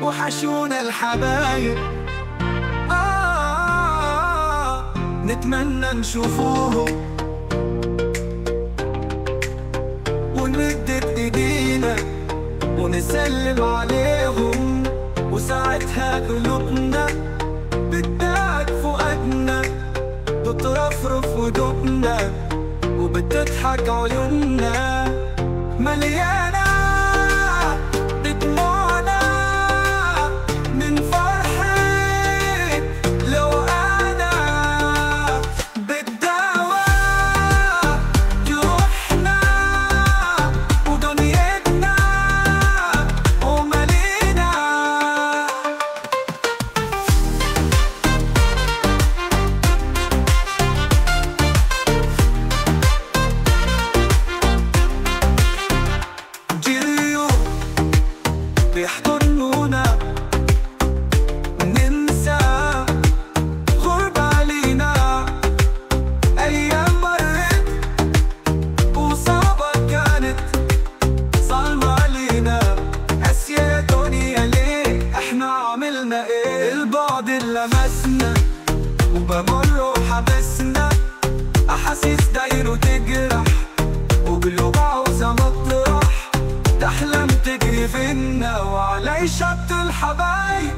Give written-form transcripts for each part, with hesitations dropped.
وحشونا الحبايب. نتمنى نشوفوهم ونمدد ايدينا ونسلم عليهم، وساعتها قلوبنا بتبعد فؤادنا، بترفرف ودقنا وبتضحك عيوننا مليانة بدموعنا من فرحة لو أنا بالدواء جروحنا ودنيتنا ومالينا. جريوا بيحضنونا ننسى غربة علينا، أيام مرت وصعبة كانت صعبة علينا. قاسية يا دنيا ليه احنا عملنا ايه؟ البعد اللي لمسنا وبمر وحبسنا، أحاسيس داير وتجرح وقلوب عاوزة مطرح تحلم تجري فينا. وعلى شط الحبايب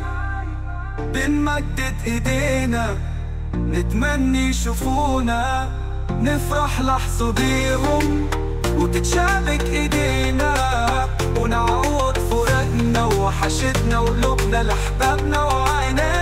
بنمدد ايدينا نتمني يشوفونا، نفرح لحظة بيهم وتتشابك ايدينا، ونعوض فراقنا وحشتنا وقلوبنا لأحبابنا وعينينا.